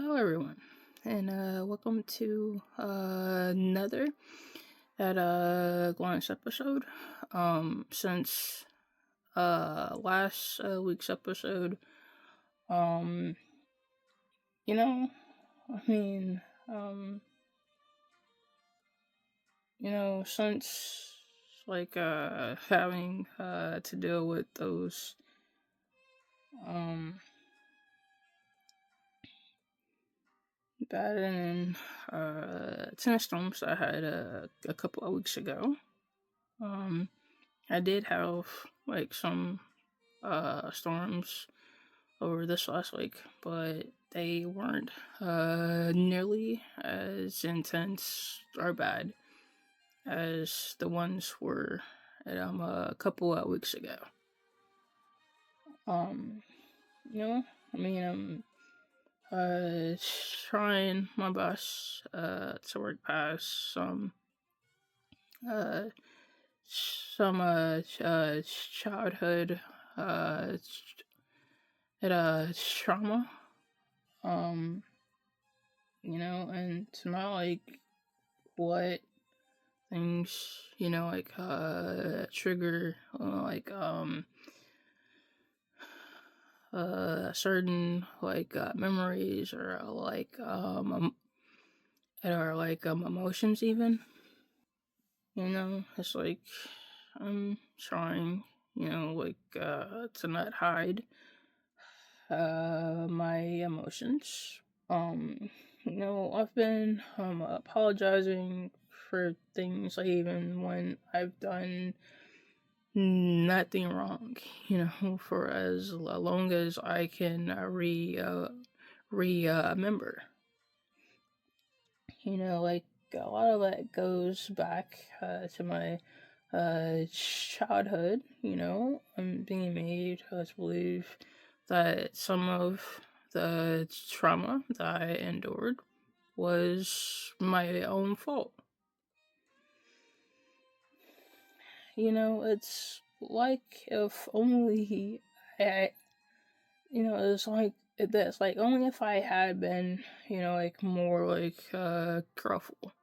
Hello, everyone, and welcome to another glorious episode. Since last week's episode, um, you know, I mean, um, since having to deal with those um bad and tennis storms I had a couple of weeks ago. I did have some storms over this last week, but they weren't nearly as intense or bad as the ones were a couple of weeks ago. Um, you know, I mean, trying my best to work past uh, some childhood uh, trauma. Um, and to not what things trigger certain memories or emotions even. It's like I'm trying to not hide my emotions. I've been apologizing for things even when I've done nothing wrong, for as long as I can remember. A lot of that goes back to my childhood. I'm being made to believe that some of the trauma that I endured was my own fault. It's like if only I, it's like that's like only if I had been, more gruffle.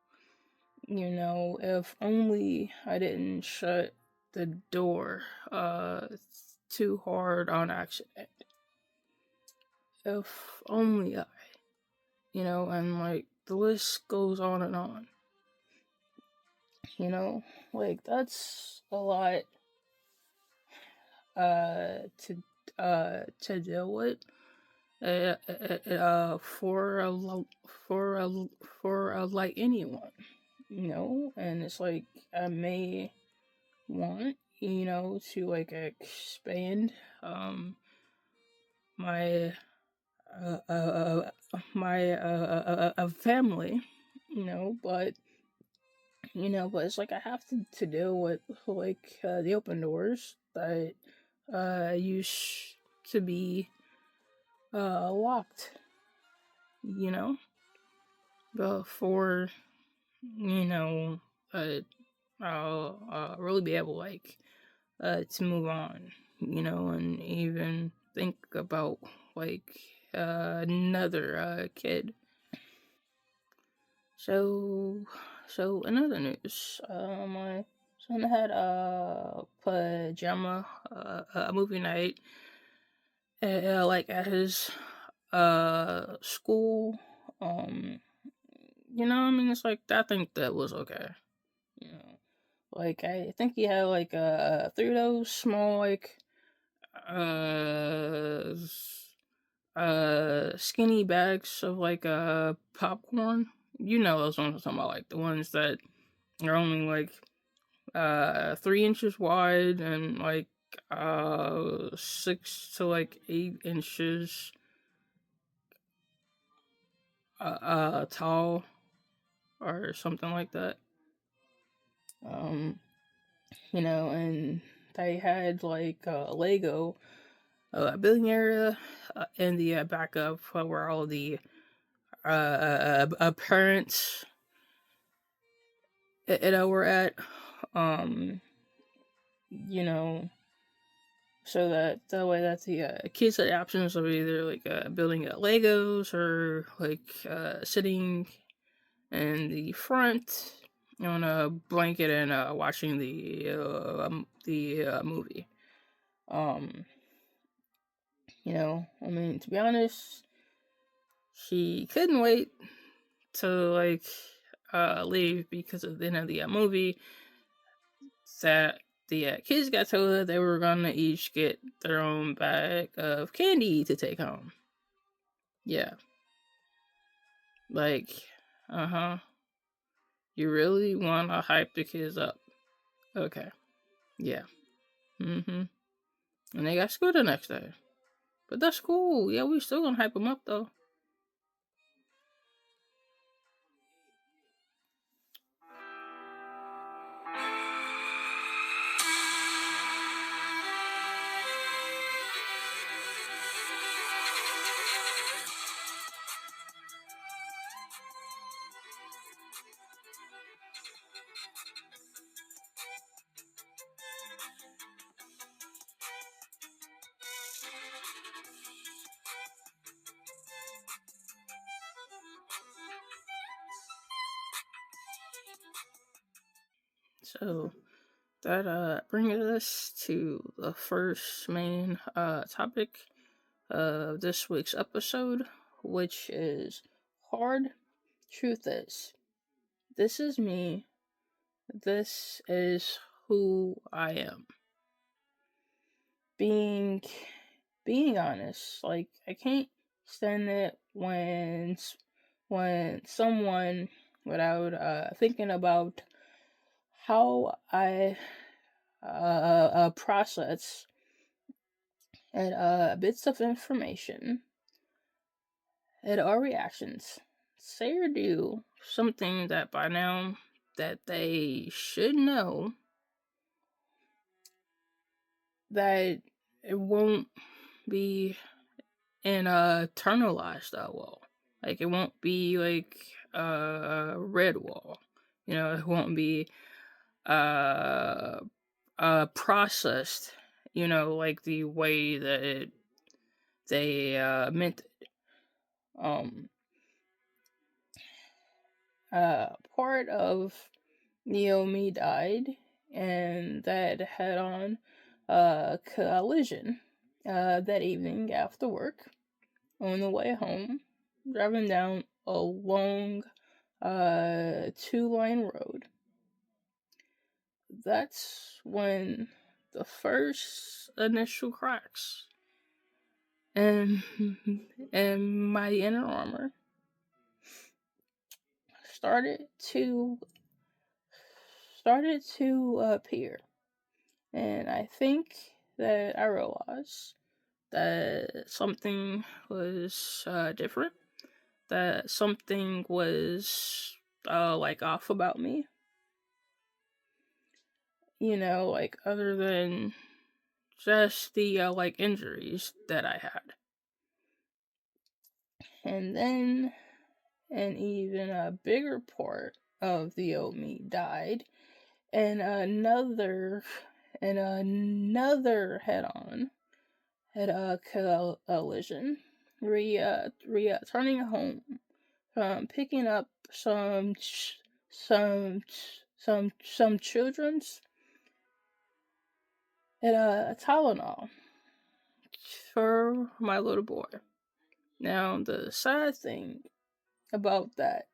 If only I didn't shut the door too hard on accident. If only I, and the list goes on and on. That's a lot to deal with for like anyone, and it's like I may want to expand my family, but it's like I have to deal with the open doors that used to be locked, before I'll really be able to move on, and even think about another kid. So in other news, my son had a pajama a movie night at his school. I mean, it's like I think that was okay. You know, I think he had three of those small uh skinny bags of popcorn. Those ones I'm talking about, the ones that are only 3 inches wide and 6 to 8 inches tall or something like that. And they had Lego building area in the back of where all the parents were at. Um, you know, so that the way that the kids had options of either like building Legos or like sitting in the front on a blanket and watching the movie. Um, I mean, to be honest, she couldn't wait to like leave because at the end of the movie that the kids got told that they were gonna each get their own bag of candy to take home. Yeah, like, uh huh. You really want to hype the kids up? Okay, yeah, mm-hmm. And they got school the next day, but that's cool. Yeah, we still gonna hype them up though. So that brings us to the first main topic of this week's episode, which is hard. Truth is, this is me. This is who I am. Being being honest, like I can't stand it when someone without thinking about how I process and bits of information and our reactions say or do something that by now that they should know that it won't be internalized that well. Like it won't be like a red wall. It won't be uh processed, like the way that they meant it. Part of Naomi died and that head on collision that evening after work on the way home, driving down a long 2-lane road. That's when the first initial cracks and my inner armor started to appear, and I think that I realized that something was different, that something was like off about me, like other than just the like injuries that I had. And then an even a bigger part of the old me died, and another head on had a collision, returning home from picking up some children's at a Tylenol for my little boy. Now the sad thing about that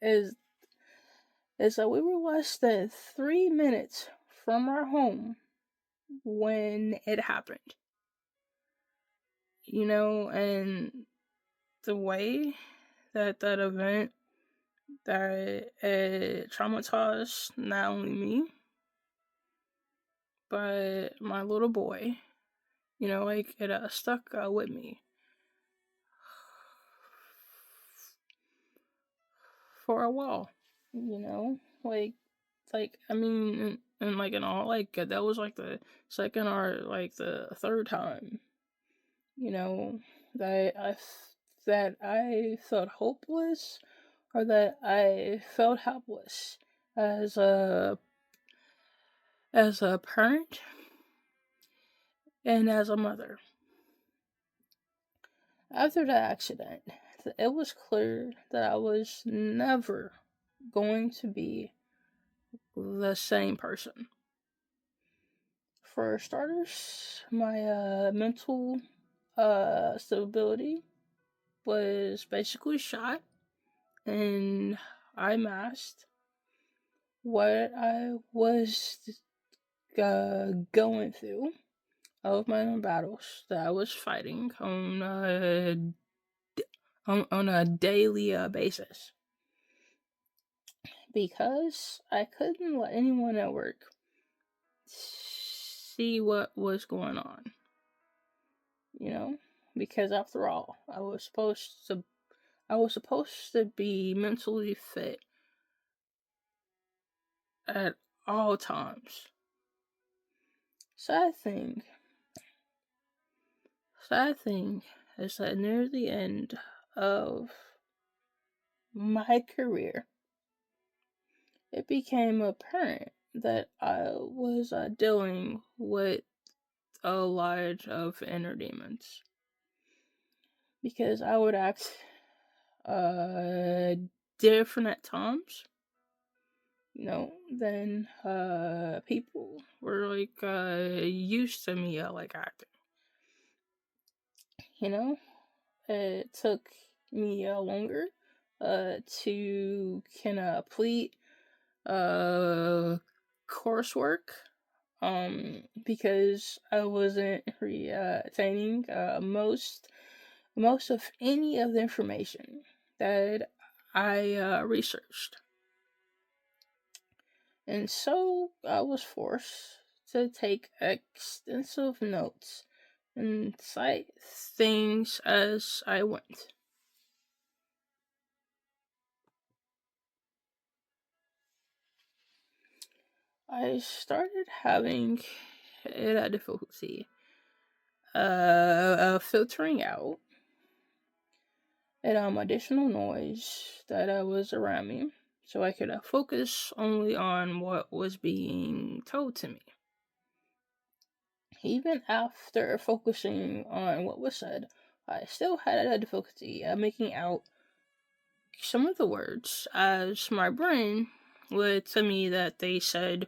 is that we were less than 3 minutes from our home when it happened. And the way that event that it traumatized not only me but my little boy. Like it stuck with me for a while. Like I mean, and like in all, like that was like the second or like the third time. That I felt hopeless, or that I felt helpless as a parent, and as a mother. After the accident, it was clear that I was never going to be the same person. For starters, my mental stability was basically shot, and I masked what I was going through of my own battles that I was fighting on a daily basis, because I couldn't let anyone at work see what was going on, you know, because after all, I was supposed to be mentally fit at all times. Sad thing, sad thing is that near the end of my career, it became apparent that I was dealing with a lot of inner demons, because I would act different at times, than people were like used to me like acting. It took me longer to complete uh coursework, because I wasn't retaining most of any of the information that I researched. And so I was forced to take extensive notes and cite things as I went. I started having a difficulty filtering out additional noise that was around me, so I could focus only on what was being told to me. Even after focusing on what was said, I still had a difficulty making out some of the words, as my brain would tell me that they said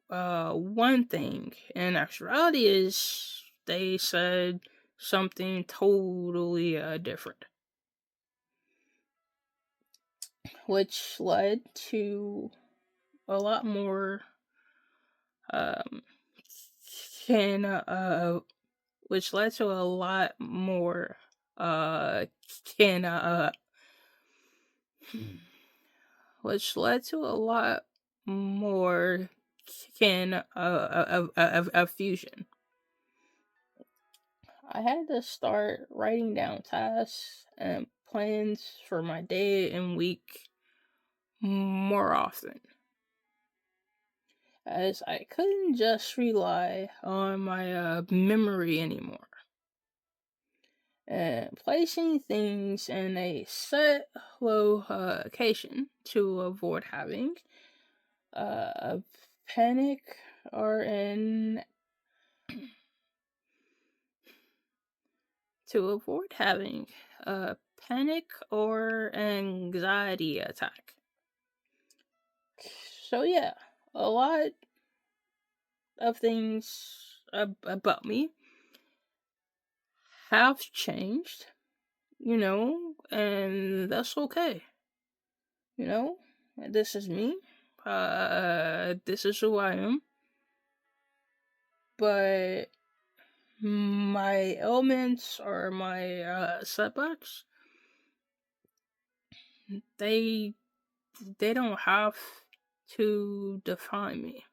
one thing, and actuality is they said something totally different, which led to a lot more um can which led to a lot more can which led to a lot more can of fusion. I had to start writing down tasks and plans for my day and week more often, as I couldn't just rely on my memory anymore. And placing things in a set location to avoid having a panic or an to avoid having a panic or anxiety attack. So yeah, a lot of things about me have changed, and that's okay. This is me. This is who I am. But my ailments or my setbacks, they don't have to define me.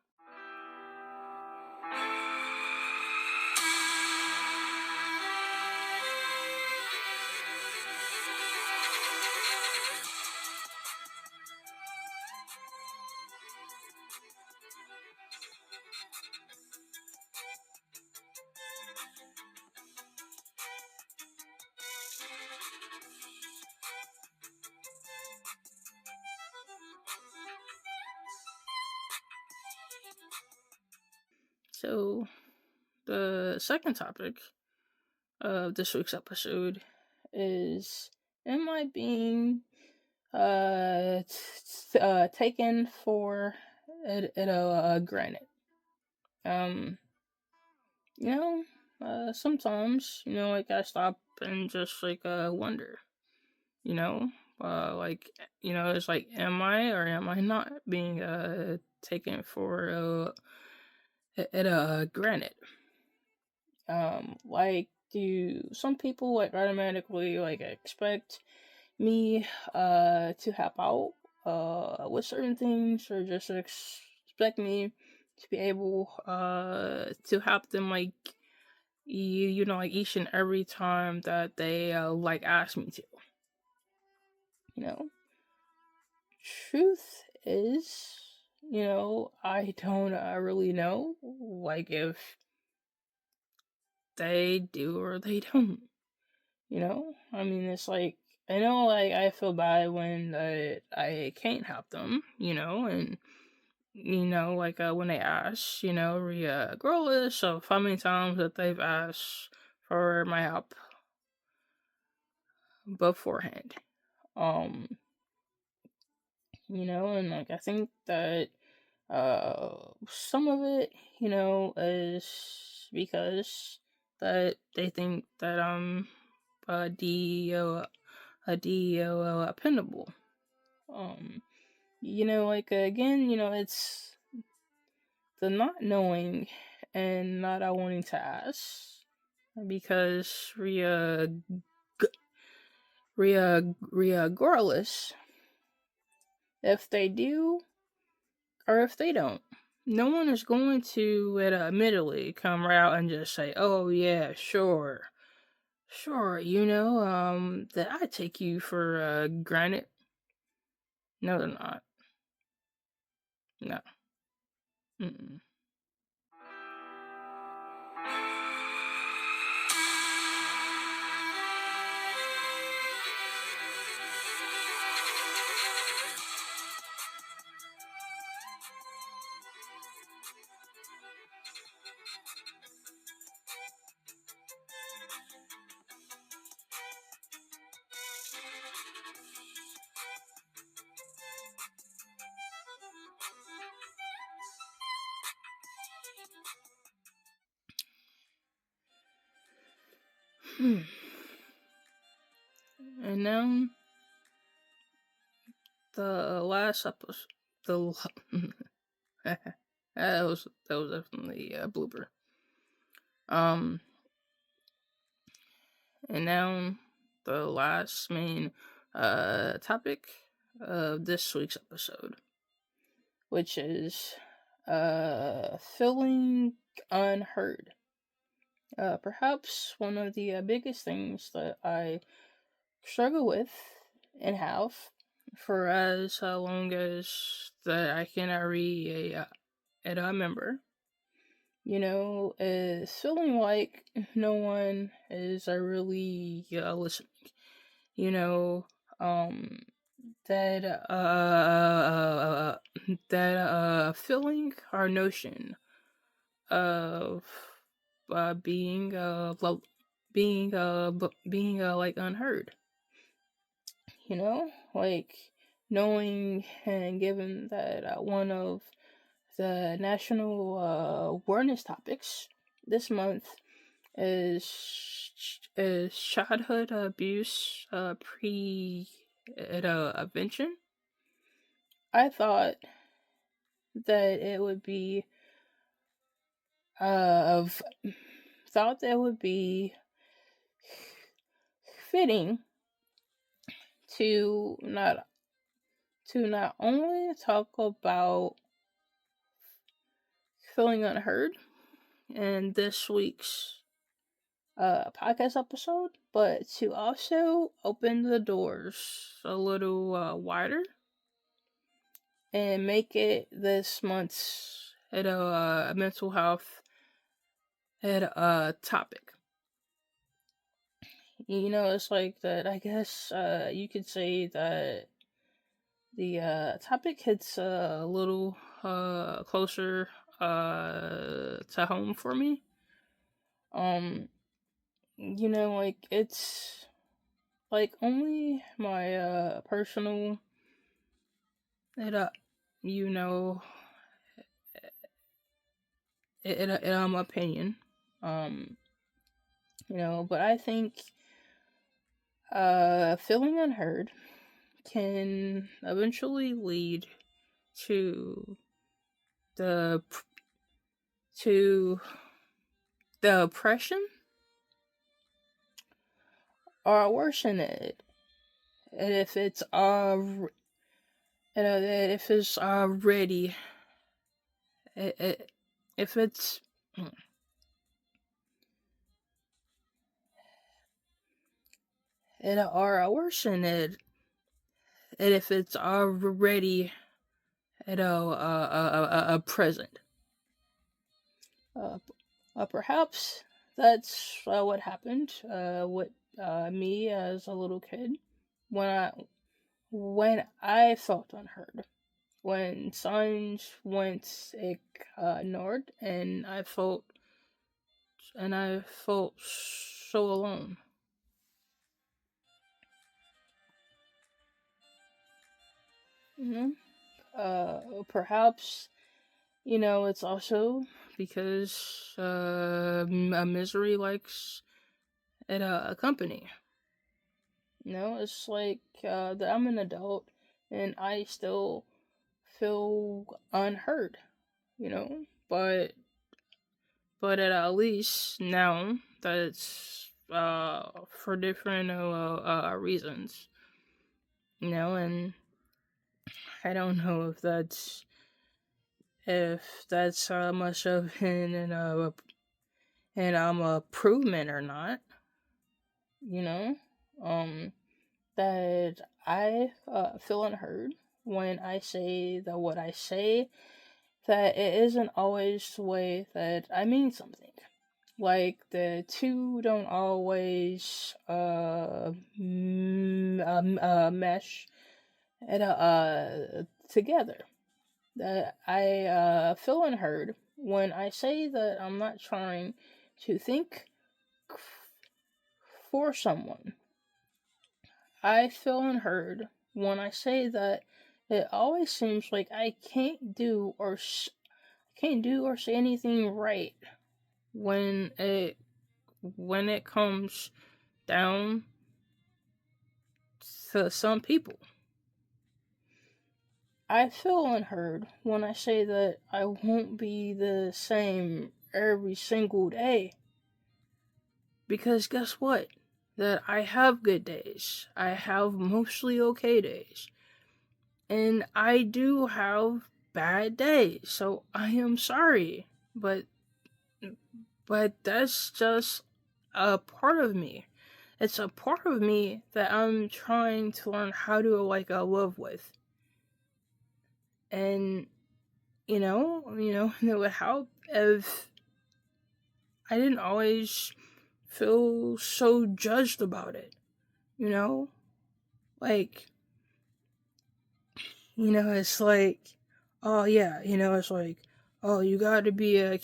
So the second topic of this week's episode is, am I being taken for granted? Um, you sometimes, like, I stop and just, like, wonder, you know, like, it's like, am I or am I not being, taken for, granted? Like, do some people, like, automatically, like, expect me, to help out, with certain things, or just expect me to be able, to help them, like, like, each and every time that they, like, ask me to, you know? Truth is, I don't, really know, like, if they do or they don't, I mean, it's like, I know, like, I feel bad when, I can't help them, and, like, when they ask, regardless of how many times that they've asked for my help beforehand. Um, and, like, I think that, some of it, is because that they think that I'm, dependable. Like, again, it's the not knowing and not wanting to ask, because regardless if they do or if they don't, no one is going to, admittedly, come right out and just say, "Oh yeah, sure, that I take you for, granted." No, they're not. No. Mm-mm. Hmm. And now the last episode, that was definitely a blooper. And now the last main topic of this week's episode, which is feeling unheard. Perhaps one of the biggest things that I struggle with and have for as long as that I can remember, is feeling like no one is really listening. You know, um, that feeling or notion of being like, unheard. Like, knowing and given that one of the national awareness topics this month is childhood abuse prevention. I thought that it would be of thought that it would be fitting to not only talk about feeling unheard in this week's podcast episode, but to also open the doors a little wider and make it this month's mental health topic. It's like that. I guess you could say that the topic hits a little closer to home for me. Um, like it's like only my personal it you know opinion. Um, but I think feeling unheard can eventually lead to the to the oppression or worsen it. And if it's if it's already it, if it's it or worsen it, and if it's already present. Uh, Perhaps that's what happened with me as a little kid when when I felt unheard, when signs went ignored, and I felt so alone. You Perhaps it's also because a misery likes at a company. It's like that I'm an adult and I still feel unheard. But at least now that it's for different reasons. And I don't know if that's much of an improvement or not. You know, um, that I feel unheard when I say that what I say, that it isn't always the way that I mean something. Like the two don't always mesh together. That I feel unheard when I say that I'm not trying to think for someone. I feel unheard when I say that it always seems like I can't do or say anything right when it comes down to some people. I feel unheard when I say that I won't be the same every single day. Because guess what? That I have good days. I have mostly okay days. And I do have bad days. So I am sorry. But that's just a part of me. It's a part of me that I'm trying to learn how to live with. And it would help if I didn't always feel so judged about it. You know, like it's like, oh yeah, it's like, oh, you got to be a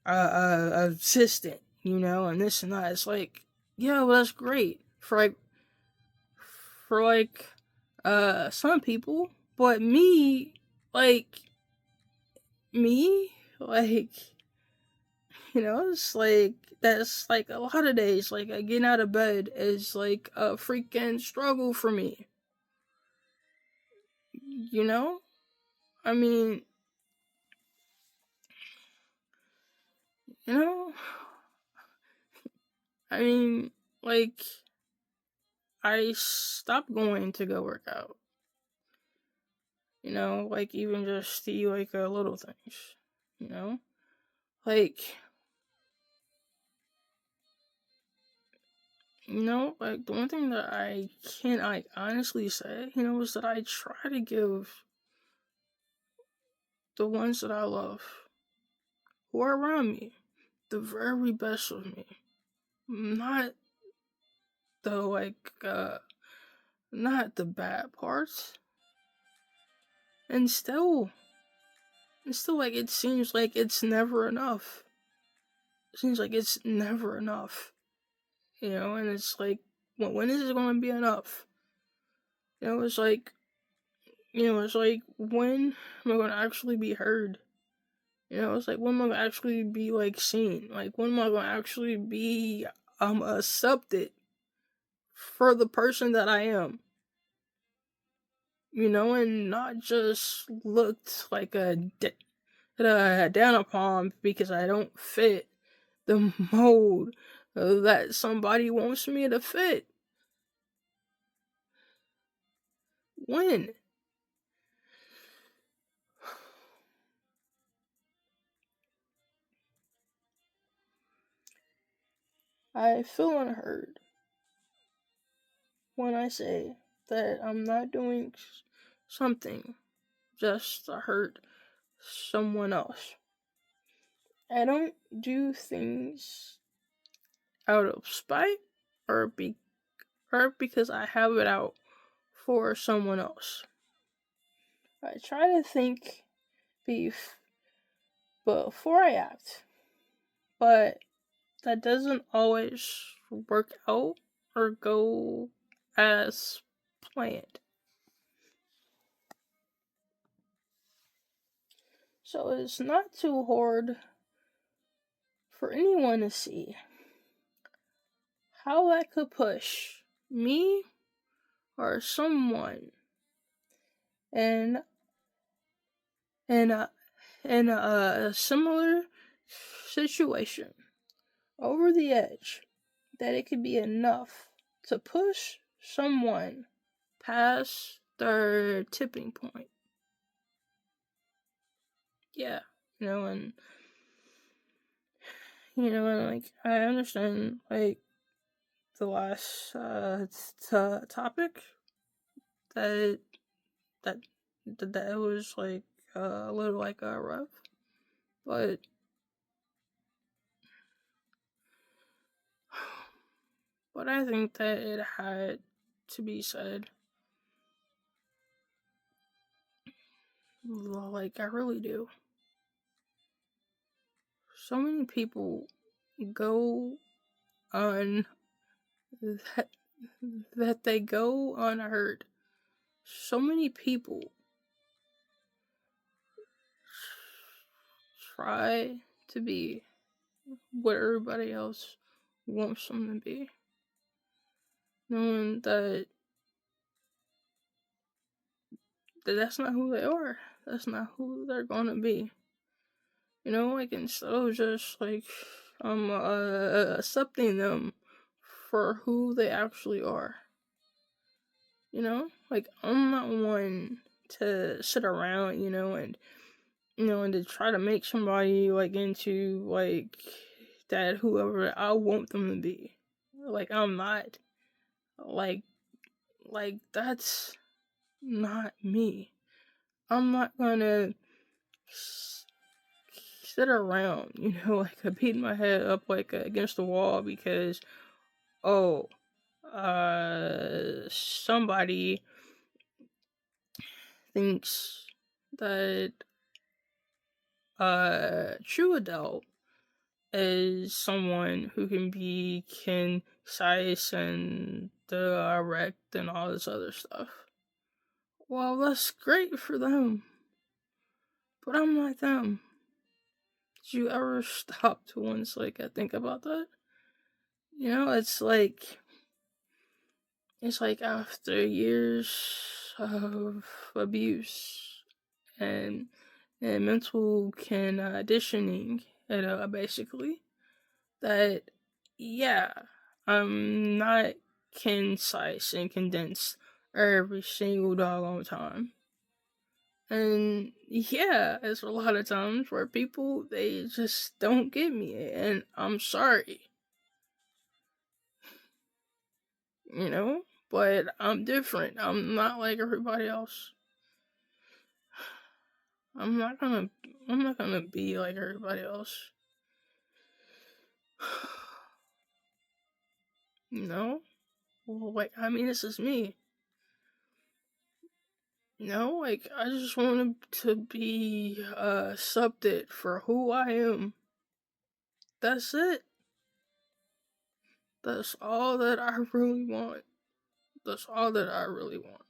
assistant, and this and that. It's like, yeah, well, that's great for some people, but like me, like it's like that's like a lot of days. Like getting out of bed is like a freaking struggle for me. You know, I mean, you know, I mean, like I stopped going to go work out. Like even just the little things. You know, like like the one thing that I can honestly say, is that I try to give the ones that I love, who are around me, the very best of me. Not the not the bad parts. And still like it seems like it's never enough. seems like it's never enough, and it's like, when is it going to be enough? It's like, when am I going to actually be heard? It's like, when am I going to actually be, like, seen? Like, when am I going to actually be, accepted for the person that I am? And not just looked like down upon because I don't fit the mold that somebody wants me to fit. When? I feel unheard when I say that I'm not doing something just to hurt someone else. I don't do things out of spite or because I have it out for someone else. I try to think before I act, but that doesn't always work out or go as planned. So it's not too hard for anyone to see how that could push me or someone in in a in a similar situation over the edge, that it could be enough to push someone past their tipping point. Yeah, and like, I understand, like, the last topic, that that that was like a little like rough, but I think that it had to be said. Like, I really do. So many people go on that they go unheard. So many people try to be what everybody else wants them to be, knowing that's not who they are. That's not who they're gonna be. Like, instead of just like accepting them for who they actually are. Like, I'm not one to sit around, and to try to make somebody like into like that whoever I want them to be. Like, I'm not. Like that's not me. I'm not gonna sit around, like, beating my head up like against the wall because, oh, somebody thinks that true adult is someone who can be concise and direct and all this other stuff. Well, that's great for them, but I'm not them. Did you ever stop to once, like, I think about that? It's like after years of abuse and mental conditioning, basically, that, yeah, I'm not concise and condensed every single doggone time. And yeah, there's a lot of times where people, they just don't get me, and I'm sorry. But I'm different. I'm not like everybody else. I'm not gonna be like everybody else. Like, I mean, this is me. Like, I just wanted to be accepted for who I am. That's it. That's all that I really want. That's all that I really want.